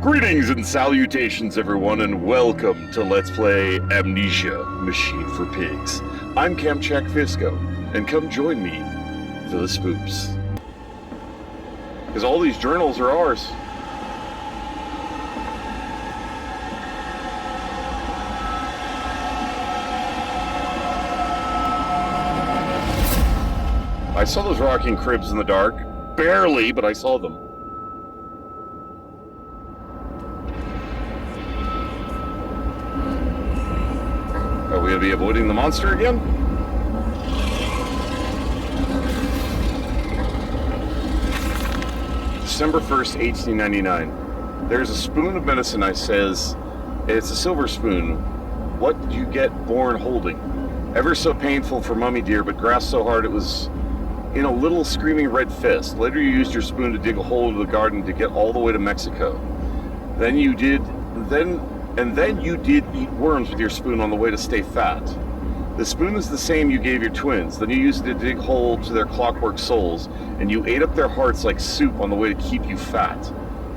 Greetings and salutations, everyone, and welcome to Let's Play Amnesia, Machine for Pigs. I'm Camchak Fisco, and come join me for the spoops. Because all these journals are ours. I saw those rocking cribs in the dark. Barely, but I saw them. Are we going to be avoiding the monster again? December 1st, 1899. There's a spoon of medicine, I says. It's a silver spoon. What did you get born holding? Ever so painful for mummy dear, but grasped so hard it was in a little screaming red fist. Later you used your spoon to dig a hole into the garden to get all the way to Mexico. Then you did eat worms with your spoon on the way to stay fat. The spoon is the same you gave your twins. Then you used it to dig holes to their clockwork souls, and you ate up their hearts like soup on the way to keep you fat.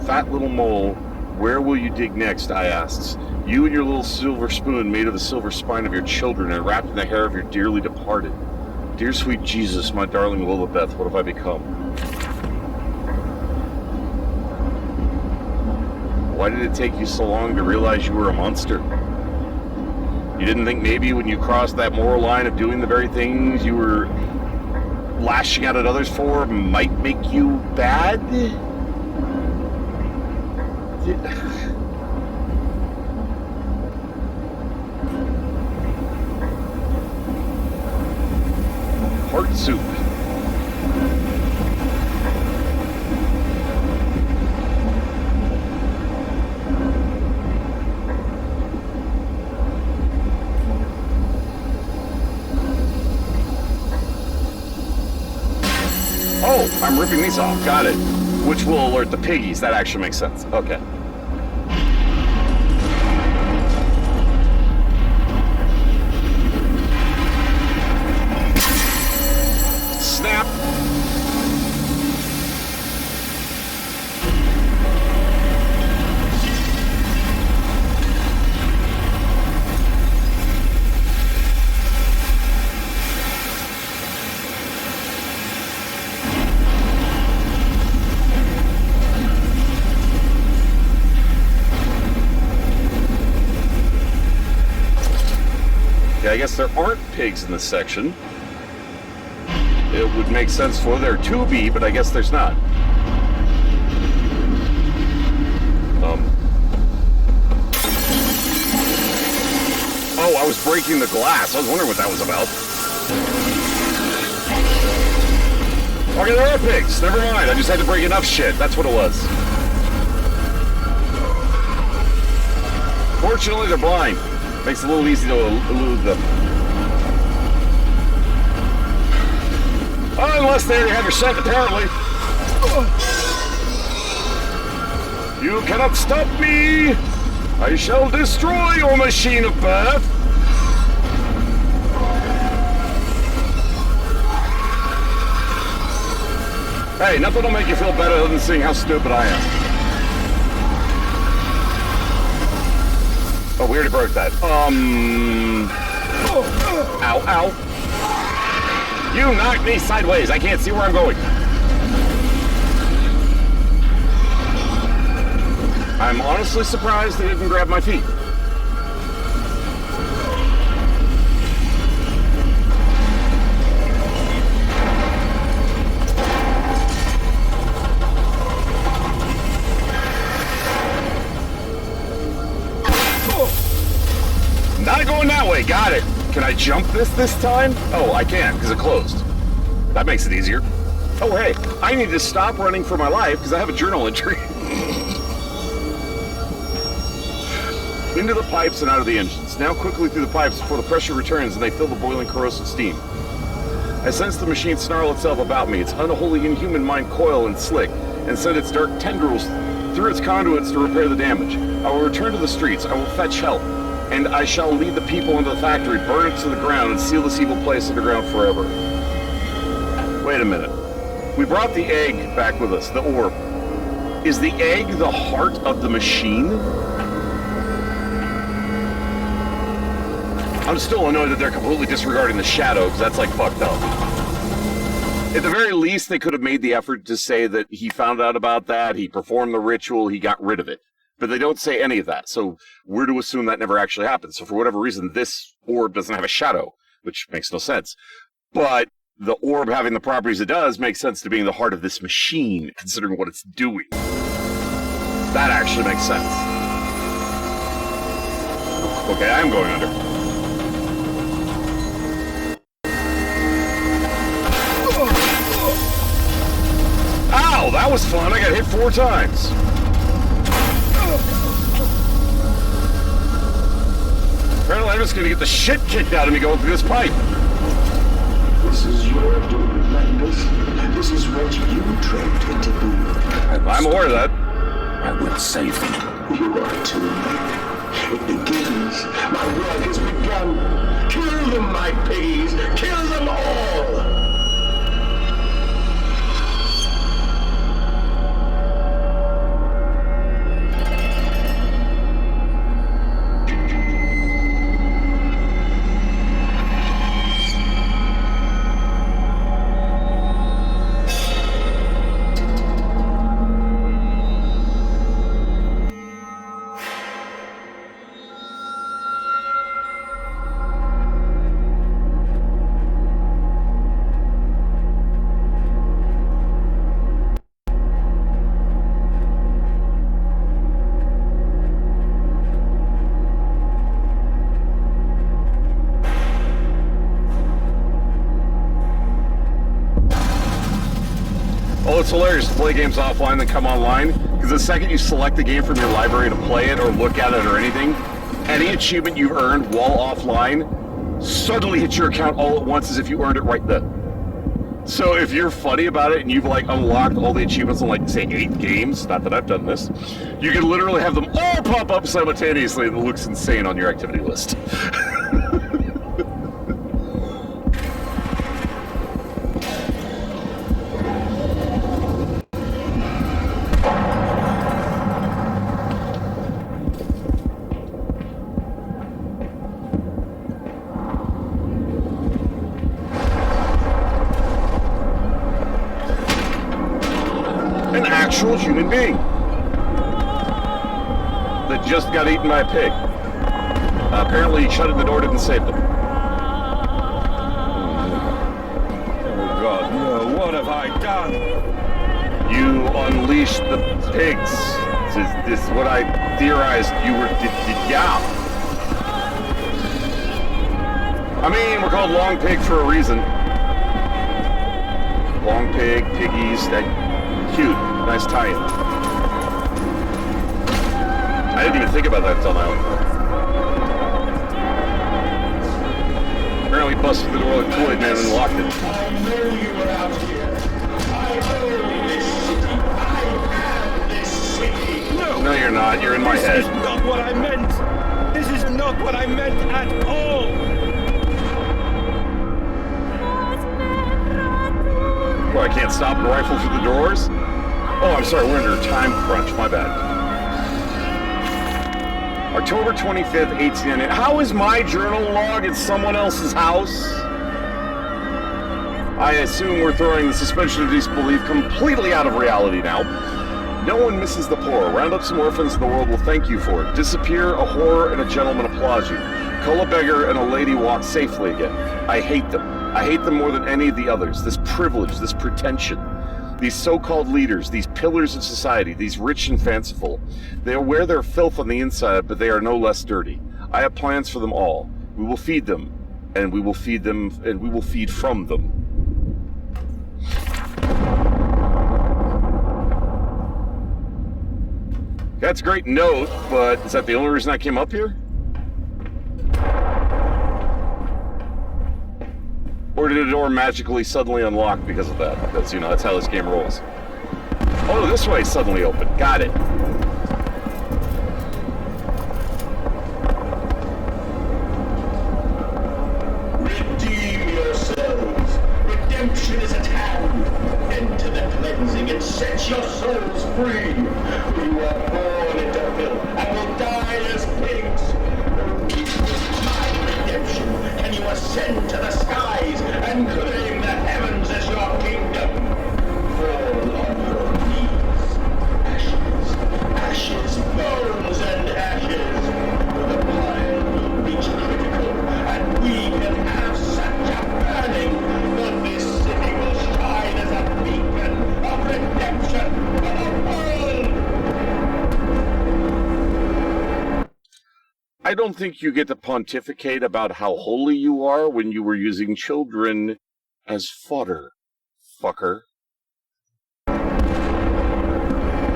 Fat little mole, where will you dig next, I asks. You and your little silver spoon made of the silver spine of your children and wrapped in the hair of your dearly departed. Dear sweet Jesus, my darling Lilibeth, what have I become? Why did it take you so long to realize you were a monster? You didn't think maybe when you crossed that moral line of doing the very things you were lashing out at others for might make you bad? Heart soup. Oh, I'm ripping these off. Got it. Which will alert the piggies. That actually makes sense. Okay. Snap. I guess there aren't pigs in this section. It would make sense for there to be, but I guess there's not. Oh, I was breaking the glass. I was wondering what that was about. Okay, there are pigs. Never mind. I just had to break enough shit. That's what it was. Fortunately, they're blind. Makes it a little easy to elude them. Unless they already have your scent, apparently. You cannot stop me! I shall destroy your machine of birth! Hey, nothing will make you feel better than seeing how stupid I am. Oh, we already broke that. Ow, ow. You knocked me sideways. I can't see where I'm going. I'm honestly surprised they didn't grab my feet. Not going that way, got it. Can I jump this time? Oh, I can, because it closed. That makes it easier. Oh, hey, I need to stop running for my life, because I have a journal entry. Into the pipes and out of the engines. Now quickly through the pipes before the pressure returns and they fill the boiling corrosive steam. I sense the machine snarl itself about me, its unholy inhuman mind coil and slick, and send its dark tendrils through its conduits to repair the damage. I will return to the streets, I will fetch help. And I shall lead the people into the factory, burn it to the ground, and seal this evil place underground forever. Wait a minute. We brought the egg back with us, the orb. Is the egg the heart of the machine? I'm still annoyed that they're completely disregarding the shadow, because that's, like, fucked up. At the very least, they could have made the effort to say that he found out about that, he performed the ritual, he got rid of it. But they don't say any of that, so we're to assume that never actually happened. So for whatever reason, this orb doesn't have a shadow, which makes no sense. But the orb having the properties it does makes sense to being the heart of this machine, considering what it's doing. That actually makes sense. Okay, I am going under. Ow, that was fun. I got hit 4 times. Apparently I'm just going to get the shit kicked out of me going through this pipe. This is your doom, Magnus. This is what you trained it to be. I'm aware of that. I will save them. You are too late. It begins. My work has begun. Kill them, my piggies. Kill them all. It's hilarious to play games offline then come online, because the second you select a game from your library to play it or look at it or anything, any achievement you've earned while offline suddenly hits your account all at once as if you earned it right then. So if you're funny about it and you've like unlocked all the achievements on like say 8 games, not that I've done this, you can literally have them all pop up simultaneously and it looks insane on your activity list. Human being that just got eaten by a pig. Apparently shutting the door didn't save them. Oh God, no, what have I done? You unleashed the pigs. This is what I theorized you were yeah. I mean, we're called Long Pig for a reason. Long Pig, piggies, that cute. Nice tie-in. I didn't even think about that until now. Apparently busted the door with Kool-Aid Man and locked it. I know you were out here. I own this city. I am this city. No, you're not. You're in my head. This is not what I meant. This is not what I meant at all. Well, I can't stop and rifle through the doors? Oh, I'm sorry, we're under a time crunch, my bad. October 25th, 1898. How is my journal log at someone else's house? I assume we're throwing the suspension of disbelief completely out of reality now. No one misses the poor. Round up some orphans and the world will thank you for it. Disappear, a whore and a gentleman applause you. Cull a beggar and a lady walk safely again. I hate them. I hate them more than any of the others. This privilege, this pretension. These so-called leaders, these pillars of society, these rich and fanciful. They wear their filth on the inside, but they are no less dirty. I have plans for them all. We will feed them, and we will feed them, and we will feed from them. That's a great note, but is that the only reason I came up here? Or did the door magically suddenly unlock because of that? Because, you know, that's how this game rolls. Oh, this way suddenly opened. Got it. Redeem yourselves. Redemption is at hand. Enter the cleansing and set your souls free. I don't think you get to pontificate about how holy you are when you were using children as fodder, fucker.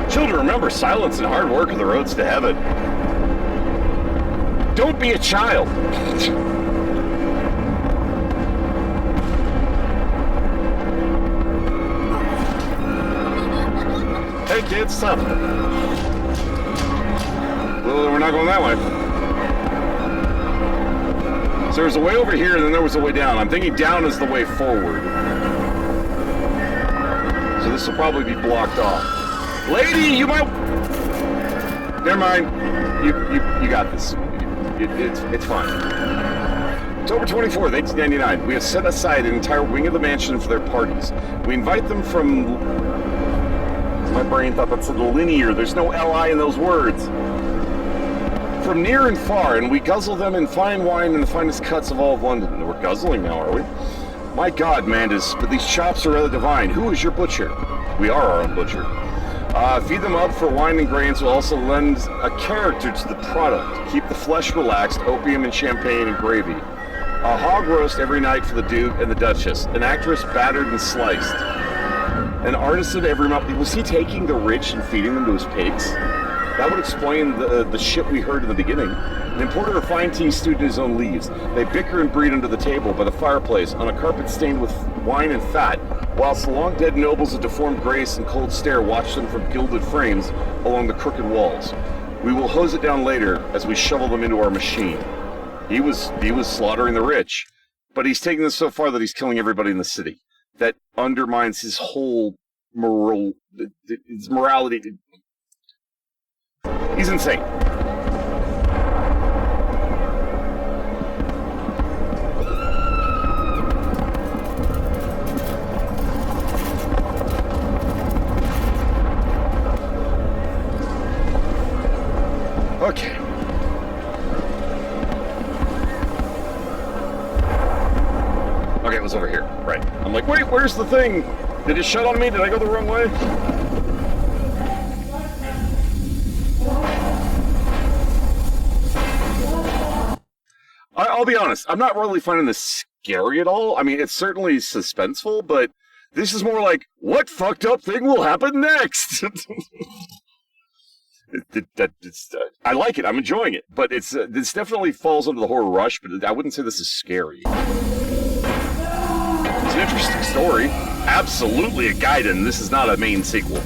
Children, remember, silence and hard work are the roads to heaven. Don't be a child. Hey kids, stop. Well, we're not going that way. So there's a way over here, and then there was a way down. I'm thinking down is the way forward. So this will probably be blocked off. Lady, you might... Never mind. You got this. It's fine. October 24th, 1899. We have set aside an entire wing of the mansion for their parties. We invite them from... My brain thought that said linear. There's no L-I in those words. From near and far, and we guzzle them in fine wine and the finest cuts of all of London. We're guzzling now, are we? My God, Mandus, but these chops are rather divine. Who is your butcher? We are our own butcher. Feed them up for wine and grains will also lend a character to the product. Keep the flesh relaxed, opium and champagne and gravy. A hog roast every night for the Duke and the Duchess. An actress battered and sliced. An artisan every month. Was he taking the rich and feeding them to his pigs? That would explain the shit we heard in the beginning. An importer of fine tea stewed in his own leaves. They bicker and breed under the table, by the fireplace, on a carpet stained with wine and fat, whilst the long dead nobles of deformed grace and cold stare watch them from gilded frames along the crooked walls. We will hose it down later as we shovel them into our machine. He was slaughtering the rich, but he's taking this so far that he's killing everybody in the city. That undermines his whole his morality. He's insane. Okay. Okay, it was over here. Right. I'm like, wait, where's the thing? Did it shut on me? Did I go the wrong way? I'll be honest, I'm not really finding this scary at all. I mean, it's certainly suspenseful, but this is more like, what fucked up thing will happen next? I like it, I'm enjoying it, but this definitely falls under the horror rush, but I wouldn't say this is scary. It's an interesting story. Absolutely a Gaiden. This is not a main sequel.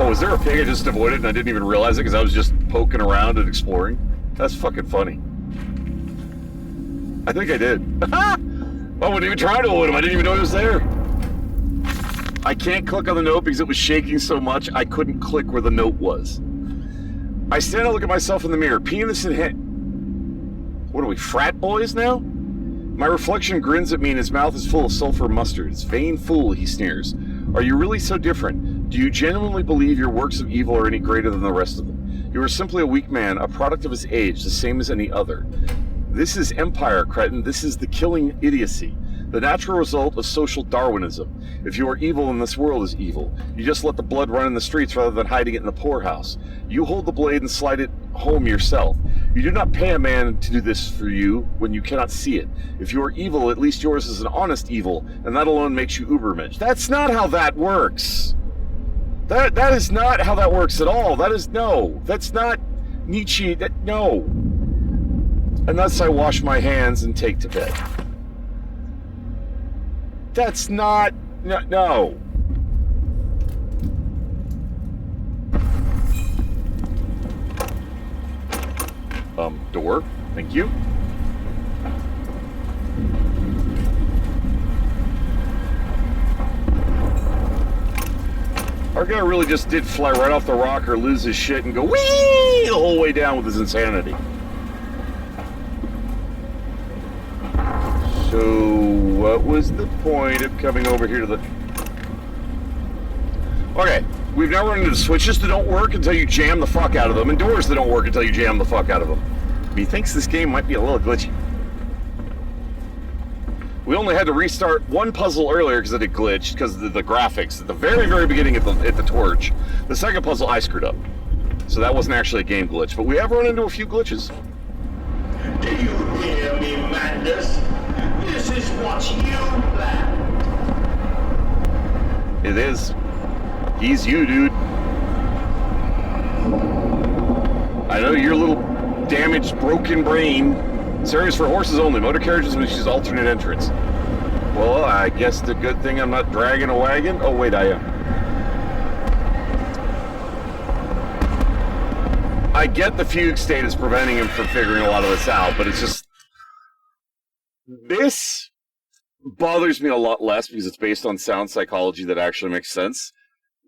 Oh, is there a pig I just avoided and I didn't even realize it because I was just poking around and exploring? That's fucking funny. I think I did. I wouldn't even try to avoid him. I didn't even know he was there. I can't click on the note because it was shaking so much I couldn't click where the note was. I stand and look at myself in the mirror, penis in hand. What are we, frat boys now? My reflection grins at me and his mouth is full of sulfur mustards. Vain fool, he sneers. Are you really so different? Do you genuinely believe your works of evil are any greater than the rest of them? You are simply a weak man, a product of his age, the same as any other. This is empire, cretin. This is the killing idiocy. The natural result of social Darwinism. If you are evil, then this world is evil. You just let the blood run in the streets rather than hiding it in the poorhouse. You hold the blade and slide it home yourself. You do not pay a man to do this for you when you cannot see it. If you are evil, at least yours is an honest evil, and that alone makes you Ubermensch. That's not how that works. That is not how that works at all. That is, no. That's not Nietzsche. No. And thus I wash my hands and take to bed. That's not... No. Door. Thank you. Our guy really just did fly right off the rock or lose his shit and go whee the whole way down with his insanity. So, what was the point of coming over here to the... Okay, we've now run into switches that don't work until you jam the fuck out of them, and doors that don't work until you jam the fuck out of them. He thinks this game might be a little glitchy. We only had to restart one puzzle earlier because it had glitched, because of the graphics at the very, very beginning at the torch. The second puzzle I screwed up. So that wasn't actually a game glitch, but we have run into a few glitches. Do you hear me, Madness? This is what you planned. It is. He's you, dude. I know your little damaged, broken brain. This area's for horses only. Motor carriages which is alternate entrance. Well, I guess the good thing I'm not dragging a wagon. Oh, wait, I am. I get the fugue state is preventing him from figuring a lot of this out, but it's just... This bothers me a lot less because it's based on sound psychology that actually makes sense.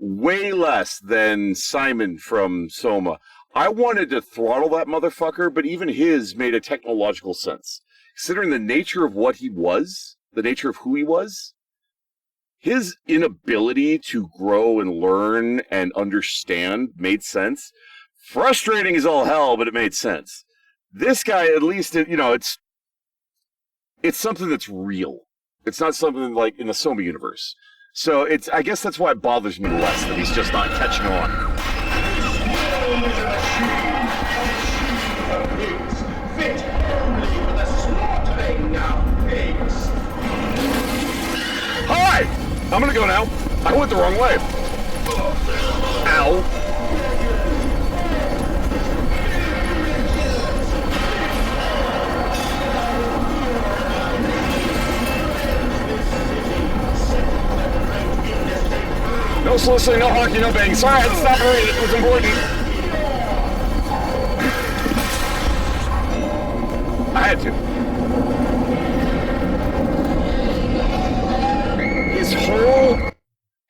Way less than Simon from Soma. I wanted to throttle that motherfucker, but even his made a technological sense. Considering the nature of what he was, the nature of who he was, his inability to grow and learn and understand made sense. Frustrating as all hell, but it made sense. This guy, at least, you know, it's something that's real. It's not something like in the Soma universe. So I guess that's why it bothers me less that he's just not catching on. Fit only for the slaughtering of pigs. Hi! I'm gonna go now. I went the wrong way. Ow. No soliciting, no hockey, no banging. Sorry, I had to stop her. It was important. I had to.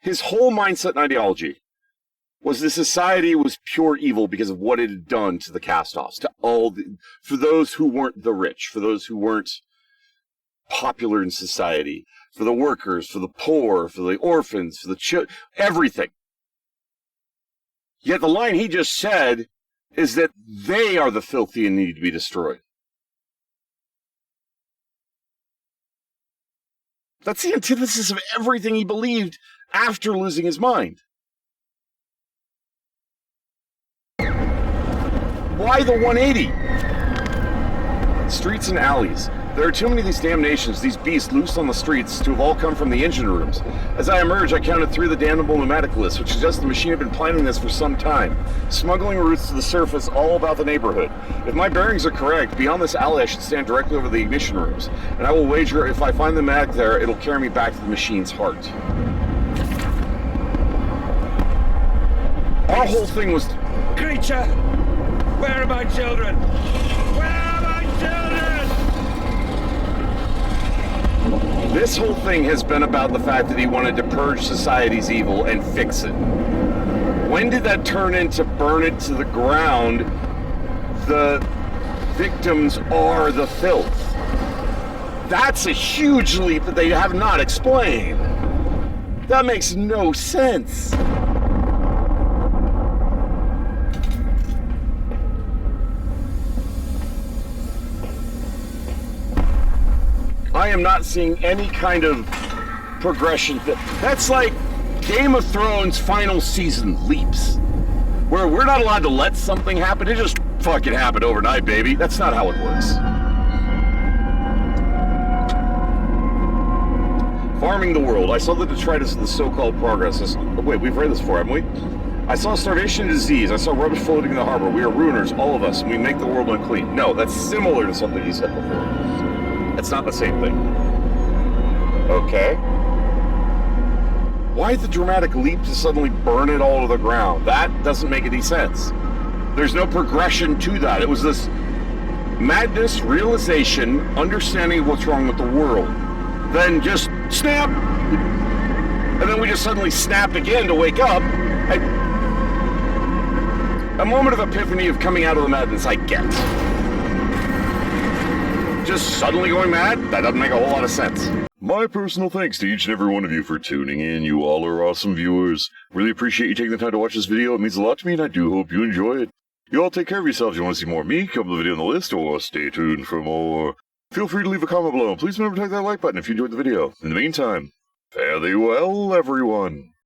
His whole mindset and ideology was the society was pure evil because of what it had done to the cast-offs, for those who weren't the rich, for those who weren't popular in society, for the workers, for the poor, for the orphans, for the children, everything. Yet the line he just said is that they are the filthy and need to be destroyed. That's the antithesis of everything he believed after losing his mind. Why the 180? Streets and alleys. There are too many of these damnations, these beasts loose on the streets, to have all come from the engine rooms. As I emerged, I counted 3 of the damnable pneumatic lists, which suggests the machine had been planning this for some time. Smuggling routes to the surface all about the neighborhood. If my bearings are correct, beyond this alley I should stand directly over the ignition rooms, and I will wager if I find the pneumatic there, it'll carry me back to the machine's heart. Our whole thing was... Creature! Where are my children? Where are my children? This whole thing has been about the fact that he wanted to purge society's evil and fix it. When did that turn into burn it to the ground? The victims are the filth. That's a huge leap that they have not explained. That makes no sense. I am not seeing any kind of progression. That's like Game of Thrones final season leaps, where we're not allowed to let something happen. It just fucking happened overnight, baby. That's not how it works. Farming the world. I saw the detritus of the so-called progress. Wait, we've read this before, haven't we? I saw starvation and disease. I saw rubbish floating in the harbor. We are ruiners, all of us, and we make the world unclean. No, that's similar to something you said before. It's not the same thing. Okay. Why the dramatic leap to suddenly burn it all to the ground? That doesn't make any sense. There's no progression to that. It was this madness, realization, understanding of what's wrong with the world. Then just snap! And then we just suddenly snapped again to wake up. A moment of epiphany of coming out of the madness, I get. Just suddenly going mad? That doesn't make a whole lot of sense. My personal thanks to each and every one of you for tuning in. You all are awesome viewers. Really appreciate you taking the time to watch this video. It means a lot to me, and I do hope you enjoy it. You all take care of yourselves. You want to see more of me? Come to the video on the list, or stay tuned for more. Feel free to leave a comment below, and please remember to hit that like button if you enjoyed the video. In the meantime, fare thee well, everyone.